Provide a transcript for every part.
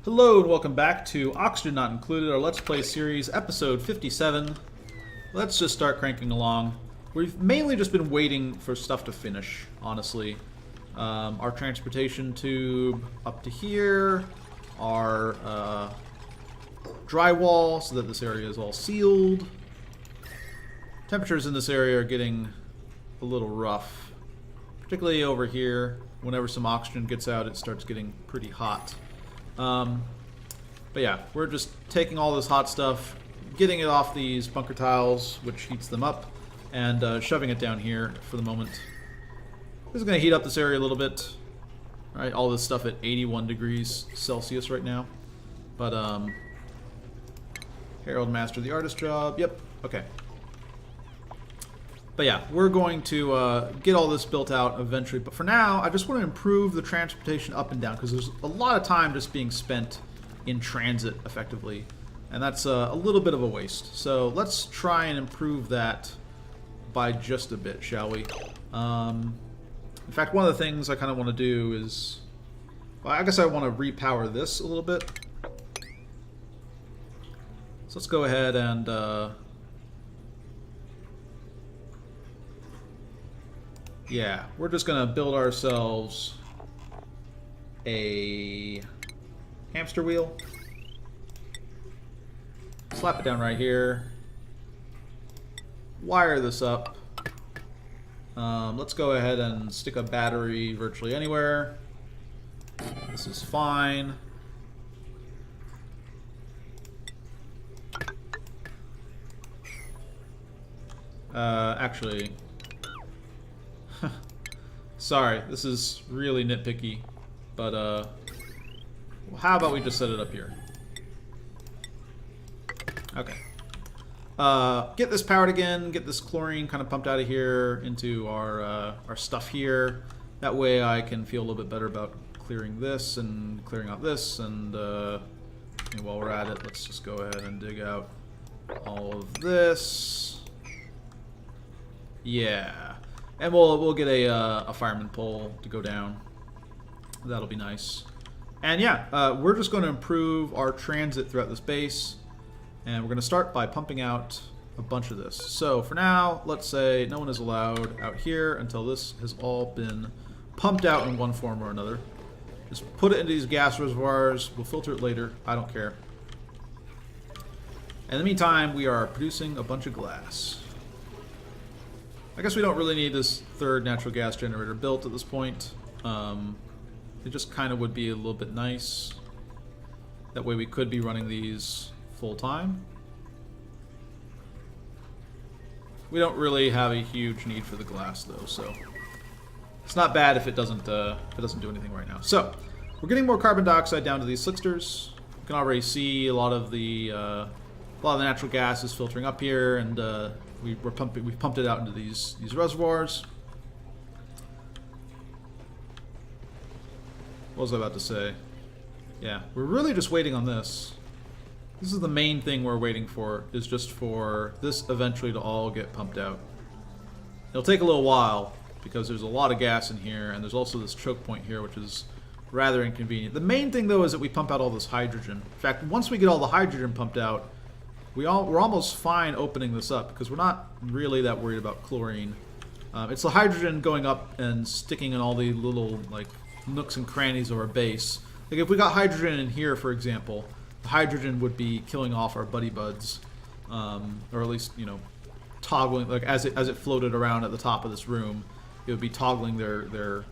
Hello and welcome back to Oxygen Not Included, our Let's Play series, episode 57. Let's just start cranking along. We've mainly just been waiting for stuff to finish, honestly. Our transportation tube up to here, our drywall so that this area is all sealed. Temperatures in this area are getting a little rough, particularly over here. Whenever some oxygen gets out, it starts getting pretty hot. But yeah, we're just taking all this hot stuff, getting it off these bunker tiles, which heats them up, and shoving it down here for the moment. This is going to heat up this area a little bit. Right, all this stuff at 81 degrees Celsius right now. But, Harold mastered the artist job. Yep, okay. But yeah, we're going to get all this built out eventually. But for now, I just want to improve the transportation up and down, because there's a lot of time just being spent in transit, effectively. And that's a little bit of a waste. So let's try and improve that by just a bit, shall we? In fact, one of the things I kind of want to do is... Well, I guess I want to repower this a little bit. So let's go ahead and... yeah, we're just going to build ourselves a hamster wheel. Slap it down right here. Wire this up. Let's go ahead and stick a battery virtually anywhere. This is fine. Actually... Sorry, this is really nitpicky, but how about we just set it up here? Okay. Get this powered again, get this chlorine kind of pumped out of here into our stuff here. That way I can feel a little bit better about clearing this and clearing out this, and while we're at it, let's just go ahead and dig out all of this. Yeah. And we'll get a fireman pole to go down. That'll be nice. And yeah, we're just going to improve our transit throughout this base. And we're going to start by pumping out a bunch of this. So for now, let's say no one is allowed out here until this has all been pumped out in one form or another. Just put it into these gas reservoirs. We'll filter it later. I don't care. In the meantime, we are producing a bunch of glass. I guess we don't really need this third natural gas generator built at this point. It just kind of would be a little bit nice. That way we could be running these full time. We don't really have a huge need for the glass though, so it's not bad if it doesn't do anything right now. So we're getting more carbon dioxide down to these slicksters. You can already see a lot of the natural gas is filtering up here, and we've pumped it out into these reservoirs. What was I about to say? Yeah, we're really just waiting on this. This is the main thing we're waiting for, is just for this eventually to all get pumped out. It'll take a little while, because there's a lot of gas in here, and there's also this choke point here, which is rather inconvenient. The main thing, though, is that we pump out all this hydrogen. In fact, once we get all the hydrogen pumped out, we're almost fine opening this up, because we're not really that worried about chlorine. It's the hydrogen going up and sticking in all the little nooks and crannies of our base. Like if we got hydrogen in here, for example, the hydrogen would be killing off our buddy buds, or at least toggling, like as it floated around at the top of this room, it would be toggling their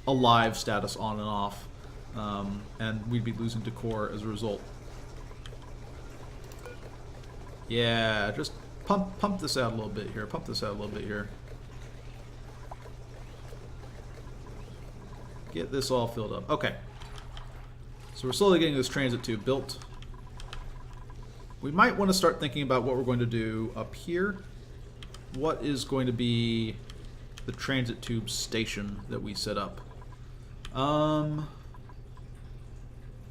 alive status on and off, and we'd be losing decor as a result. Yeah, just pump this out a little bit here. Pump this out a little bit here. Get this all filled up. Okay. So we're slowly getting this transit tube built. We might want to start thinking about what we're going to do up here. What is going to be the transit tube station that we set up?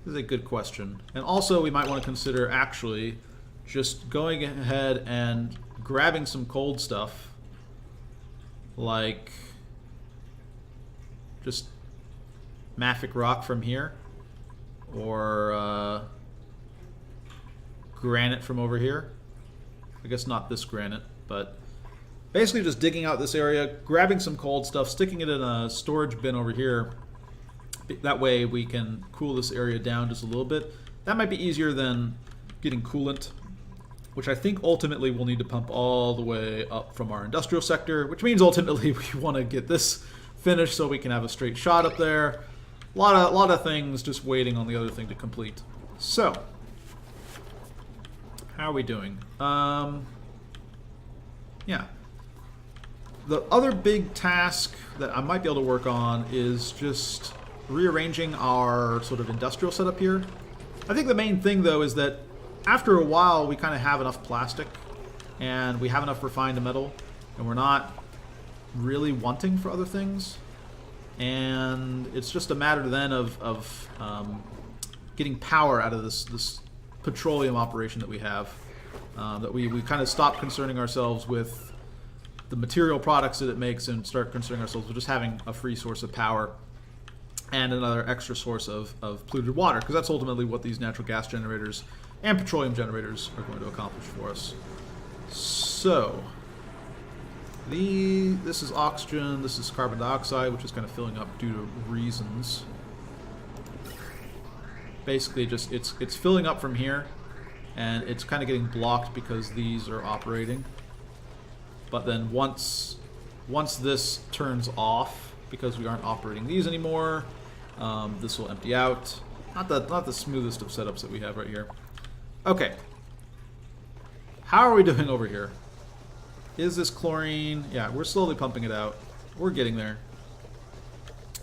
This is a good question. And also we might want to consider actually just going ahead and grabbing some cold stuff, like just mafic rock from here, or granite from over here. I guess not this granite, but basically just digging out this area, grabbing some cold stuff, sticking it in a storage bin over here. That way we can cool this area down just a little bit. That might be easier than getting coolant, which I think ultimately we'll need to pump all the way up from our industrial sector, which means ultimately we want to get this finished so we can have a straight shot up there. A lot of things just waiting on the other thing to complete. So, how are we doing? Yeah. The other big task that I might be able to work on is just rearranging our sort of industrial setup here. I think the main thing, though, is that after a while we kind of have enough plastic and we have enough refined metal and we're not really wanting for other things. And it's just a matter then of getting power out of this petroleum operation that we have. That we kind of stop concerning ourselves with the material products that it makes and start concerning ourselves with just having a free source of power and another extra source of polluted water, because that's ultimately what these natural gas generators and petroleum generators are going to accomplish for us. So, this is oxygen, this is carbon dioxide, which is kind of filling up due to reasons. Basically, just it's filling up from here, and it's kind of getting blocked because these are operating. But then once this turns off, because we aren't operating these anymore, this will empty out. Not the smoothest of setups that we have right here. Okay. How are we doing over here? Is this chlorine? Yeah, we're slowly pumping it out. We're getting there.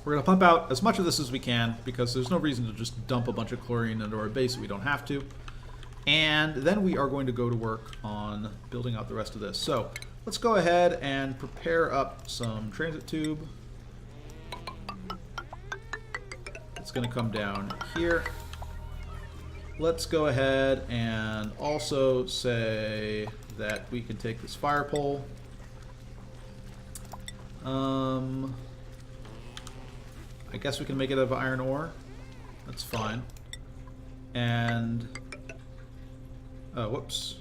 We're going to pump out as much of this as we can, because there's no reason to just dump a bunch of chlorine into our base if we don't have to. And then we are going to go to work on building out the rest of this. So let's go ahead and prepare up some transit tube. It's going to come down here. Let's go ahead and also say that we can take this fire pole. I guess we can make it out of iron ore. That's fine. And oh, whoops.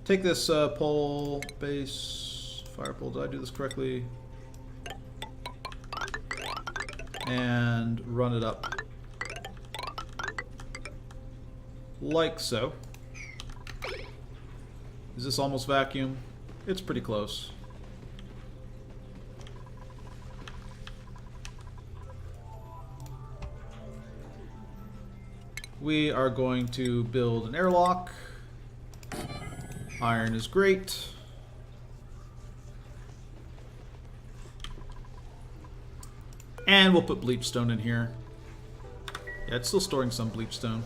Take this pole base fire pole. Did I do this correctly? And run it up like so. Is this almost vacuum? It's pretty close. We are going to build an airlock. Iron is great. And we'll put bleachstone in here. Yeah, it's still storing some bleachstone.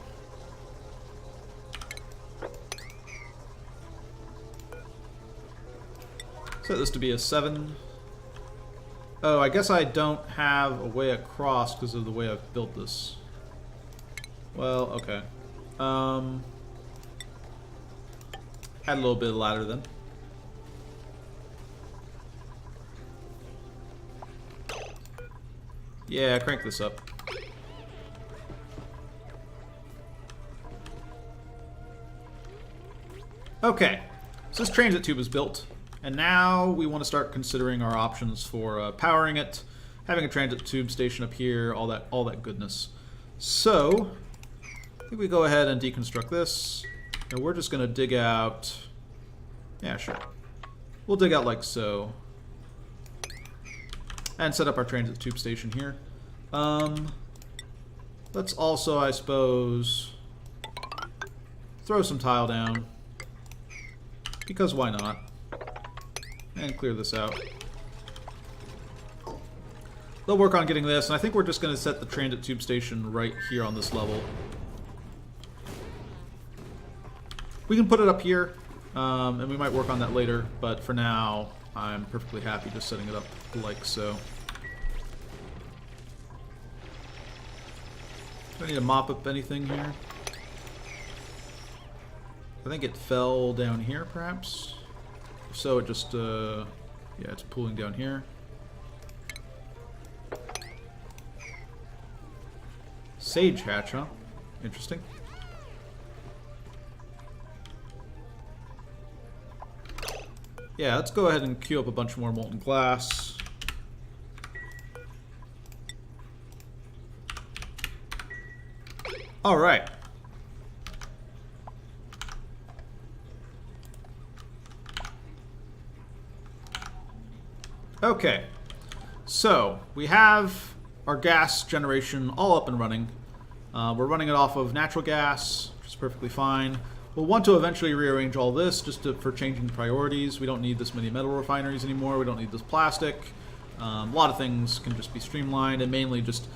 Set this to be a 7. Oh, I guess I don't have a way across because of the way I've built this. Well, okay. Add a little bit of ladder then. Yeah, crank this up. Okay, so this transit tube is built, and now we want to start considering our options for powering it, having a transit tube station up here, all that goodness. So, I think we go ahead and deconstruct this, and we're just going to dig out. Yeah, sure. We'll dig out like so. And set up our transit tube station here. Let's also, I suppose, throw some tile down. Because why not? And clear this out. They'll work on getting this, and I think we're just going to set the transit tube station right here on this level. We can put it up here, and we might work on that later, but for now, I'm perfectly happy just setting it up like so. Do I need to mop up anything here? I think it fell down here, perhaps? If so, it just, yeah, it's pooling down here. Sage hatch, huh? Interesting. Yeah, let's go ahead and queue up a bunch more molten glass. All right. Okay. So, we have our gas generation all up and running. We're running it off of natural gas, which is perfectly fine. We'll want to eventually rearrange all this for changing priorities. We don't need this many metal refineries anymore. We don't need this plastic. A lot of things can just be streamlined and mainly just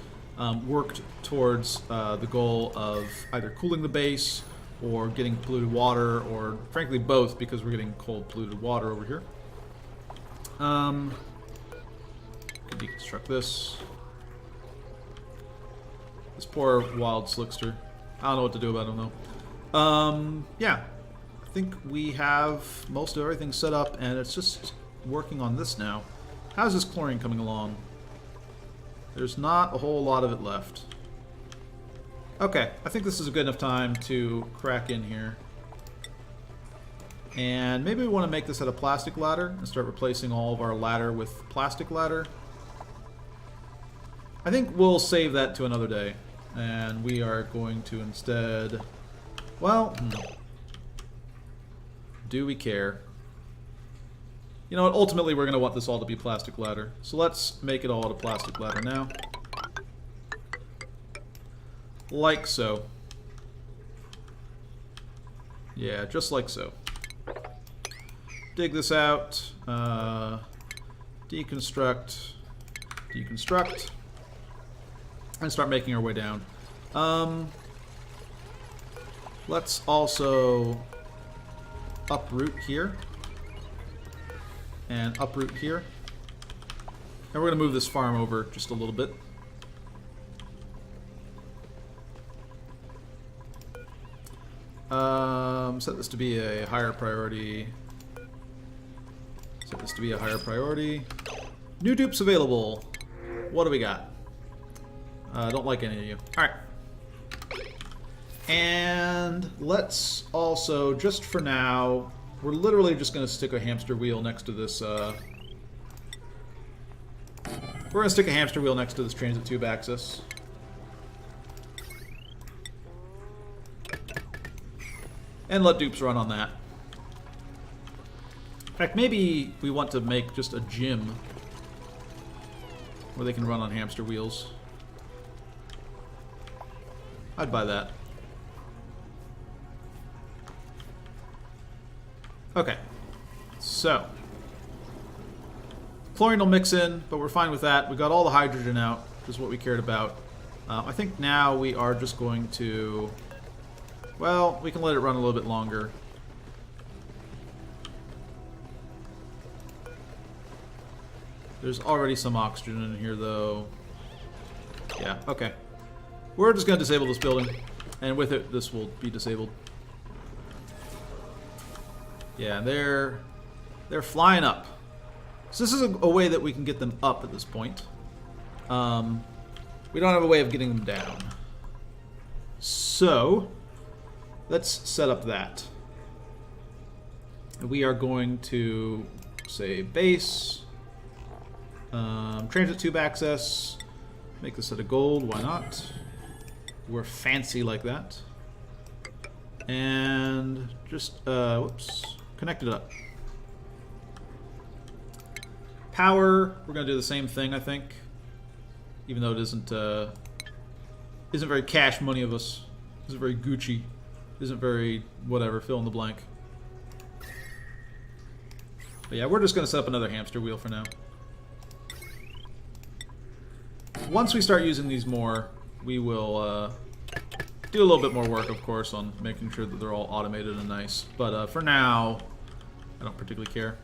worked towards the goal of either cooling the base or getting polluted water, or frankly both, because we're getting cold polluted water over here. Can deconstruct this. This poor wild slickster. I don't know what to do about him though. Yeah, I think we have most of everything set up, and it's just working on this now. How's this chlorine coming along? There's not a whole lot of it left. Okay, I think this is a good enough time to crack in here. And maybe we want to make this out of plastic ladder and start replacing all of our ladder with plastic ladder. I think we'll save that to another day. And we are going to instead... Well, do we care? You know what, ultimately we're going to want this all to be plastic ladder. So let's make it all out of plastic ladder now. Like so. Yeah, just like so. Dig this out. Deconstruct. Deconstruct. And start making our way down. Let's also uproot here. And uproot here. And we're going to move this farm over just a little bit. Set this to be a higher priority. Set this to be a higher priority. New dupes available. What do we got? Don't like any of you. Alright. And let's also, just for now, we're literally just going to stick a hamster wheel next to this, we're going to stick a hamster wheel next to this transit tube axis. And let dupes run on that. In fact, maybe we want to make just a gym where they can run on hamster wheels. I'd buy that. Okay, so chlorine will mix in, but we're fine with that. We got all the hydrogen out, which is what we cared about. I think now we are just going to, well, we can let it run a little bit longer. There's already some oxygen in here, though. Yeah, okay. We're just going to disable this building, and with it, this will be disabled. Yeah, they're flying up. So this is a way that we can get them up at this point. We don't have a way of getting them down. So, let's set up that. We are going to say base, transit tube access, make this out of gold, why not? We're fancy like that. And just, whoops. Connect it up. Power, we're going to do the same thing, I think. Even though it isn't very cash money of us. Isn't very Gucci. Isn't very whatever, fill in the blank. But yeah, we're just going to set up another hamster wheel for now. Once we start using these more, we will do a little bit more work, of course, on making sure that they're all automated and nice. But for now, I don't particularly care.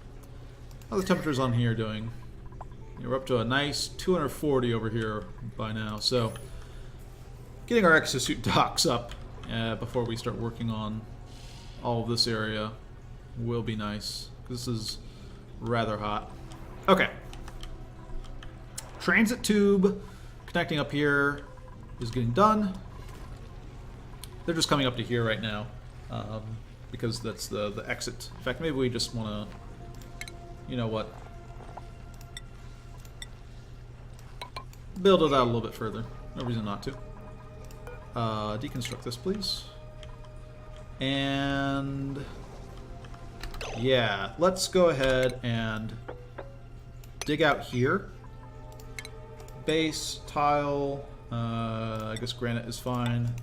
How are the temperatures on here doing? We're up to a nice 240 over here by now. So, getting our exosuit docks up before we start working on all of this area will be nice. This is rather hot. Okay. Transit tube connecting up here is getting done. They're just coming up to here right now, because that's the exit. In fact, maybe we just want to, you know what, build it out a little bit further. No reason not to. Deconstruct this, please. And yeah, let's go ahead and dig out here. Base, tile, I guess granite is fine.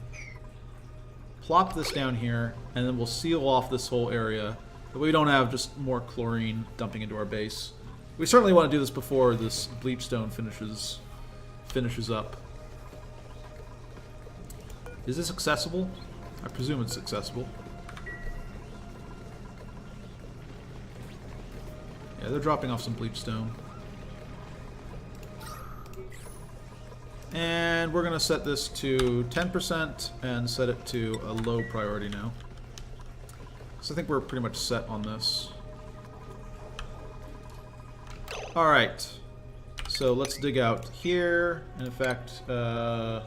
Plop this down here, and then we'll seal off this whole area, but we don't have just more chlorine dumping into our base. We certainly want to do this before this bleach stone finishes up. Is this accessible? I presume it's accessible. Yeah, they're dropping off some bleach stone. And we're going to set this to 10% and set it to a low priority now. So I think we're pretty much set on this. Alright. So let's dig out here. And in fact, yeah,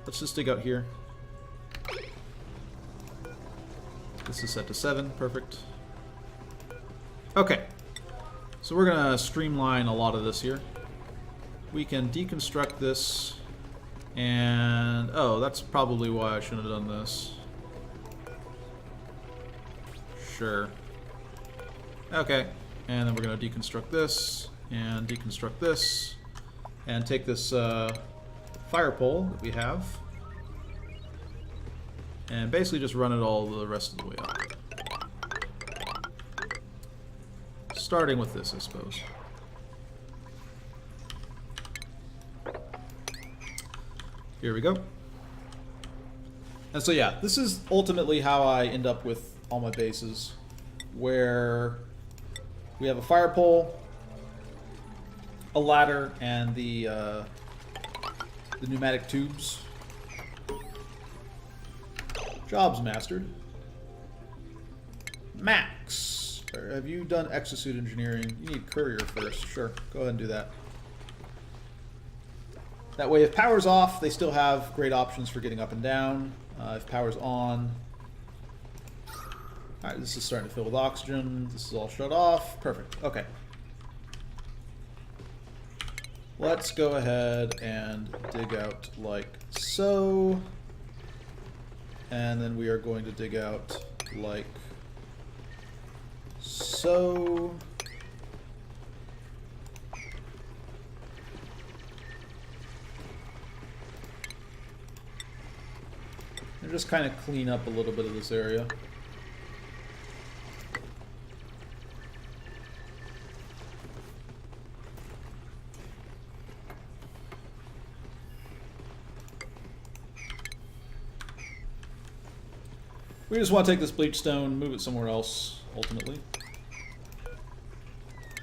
let's just dig out here. This is set to 7. Perfect. Okay. So we're going to streamline a lot of this here. We can deconstruct this, and oh, that's probably why I shouldn't have done this. Sure. Okay, and then we're going to deconstruct this, and take this fire pole that we have, and basically just run it all the rest of the way up. Starting with this, I suppose. Here we go. And so yeah, this is ultimately how I end up with all my bases, where we have a fire pole, a ladder, and the pneumatic tubes. Jobs mastered. Max, have you done exosuit engineering? You need courier first. Sure, go ahead and do that. That way, if power's off, they still have great options for getting up and down. If power's on... Alright, this is starting to fill with oxygen. This is all shut off. Perfect. Okay. Let's go ahead and dig out like so. And then we are going to dig out like so. And just kind of clean up a little bit of this area. We just want to take this bleach stone, move it somewhere else, ultimately.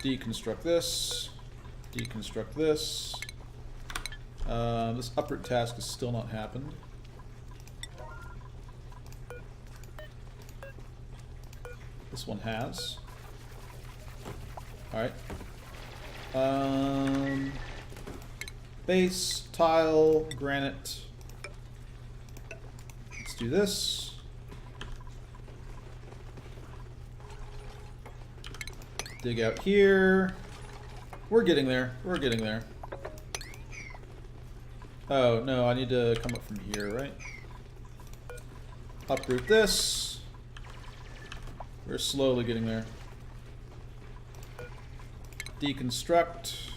Deconstruct this. Deconstruct this. This uproot task has still not happened. This one has. Alright. Base, tile, granite. Let's do this. Dig out here. We're getting there. We're getting there. Oh, no, I need to come up from here, right? Uproot this. We're slowly getting there. Deconstruct.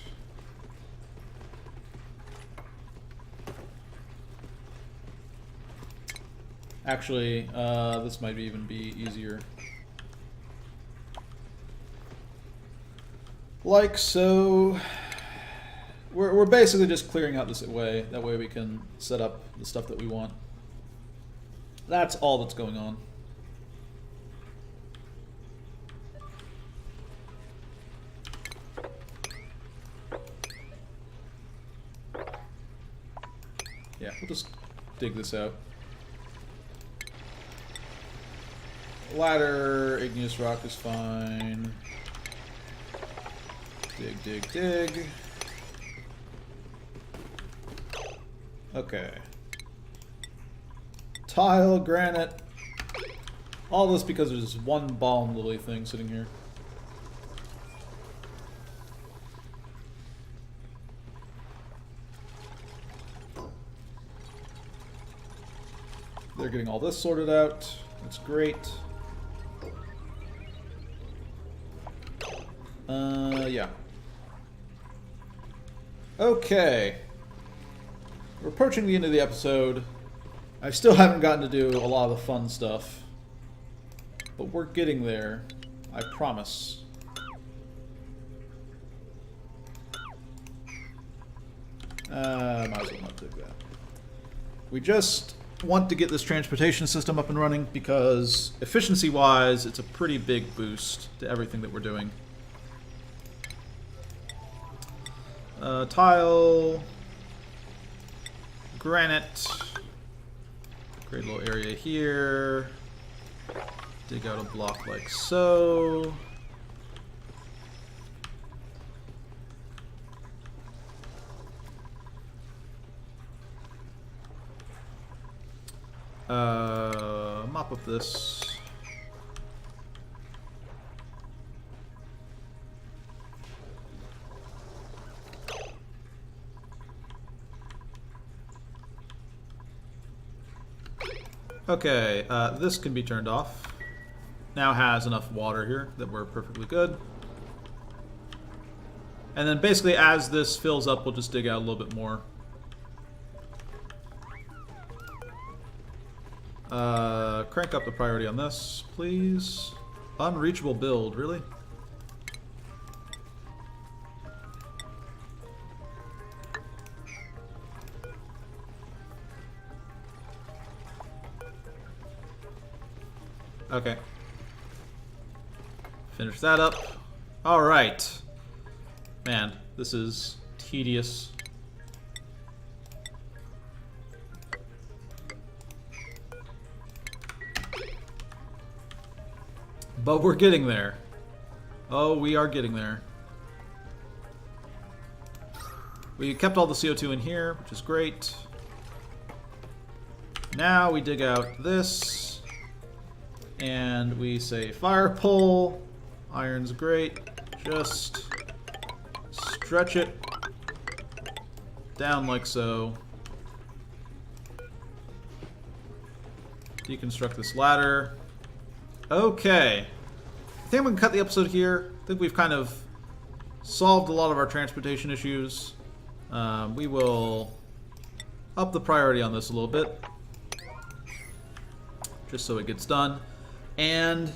Actually, this might even be easier. Like so. We're basically just clearing out this way. That way we can set up the stuff that we want. That's all that's going on. Yeah, we'll just dig this out. Ladder, igneous rock is fine. Dig, dig, dig. Okay. Tile, granite. All this because there's one balm lily thing sitting here. They're getting all this sorted out. That's great. Yeah. Okay. We're approaching the end of the episode. I still haven't gotten to do a lot of the fun stuff. But we're getting there. I promise. Might as well not do that. We just want to get this transportation system up and running because efficiency-wise, it's a pretty big boost to everything that we're doing. Tile, granite, create a little area here, dig out a block like so. Mop up this. Okay, this can be turned off. Now has enough water here that we're perfectly good. And then basically as this fills up, we'll just dig out a little bit more. Crank up the priority on this, please. Unreachable build, really? Okay. Finish that up. Alright. Man, this is tedious. But we're getting there. Oh, we are getting there. We kept all the CO2 in here, which is great. Now we dig out this. And we say fire pole. Iron's great. Just stretch it down like so. Deconstruct this ladder. Okay. I think I'm going to cut the episode here. I think we've kind of solved a lot of our transportation issues. We will up the priority on this a little bit. Just so it gets done. And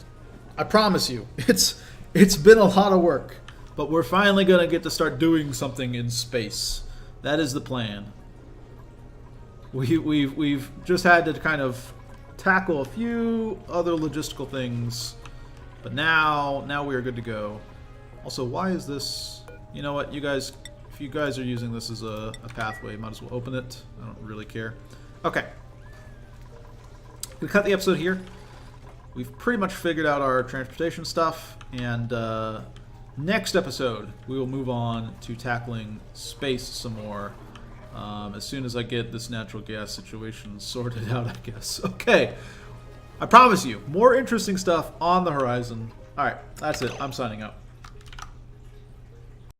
I promise you, it's been a lot of work. But we're finally going to get to start doing something in space. That is the plan. We've just had to kind of tackle a few other logistical things. But now we are good to go. Also, why is this... You know what, you guys... If you guys are using this as a pathway, might as well open it. I don't really care. Okay. We cut the episode here. We've pretty much figured out our transportation stuff. And next episode, we will move on to tackling space some more. As soon as I get this natural gas situation sorted out, I guess. Okay. I promise you, more interesting stuff on the horizon. Alright, that's it. I'm signing out.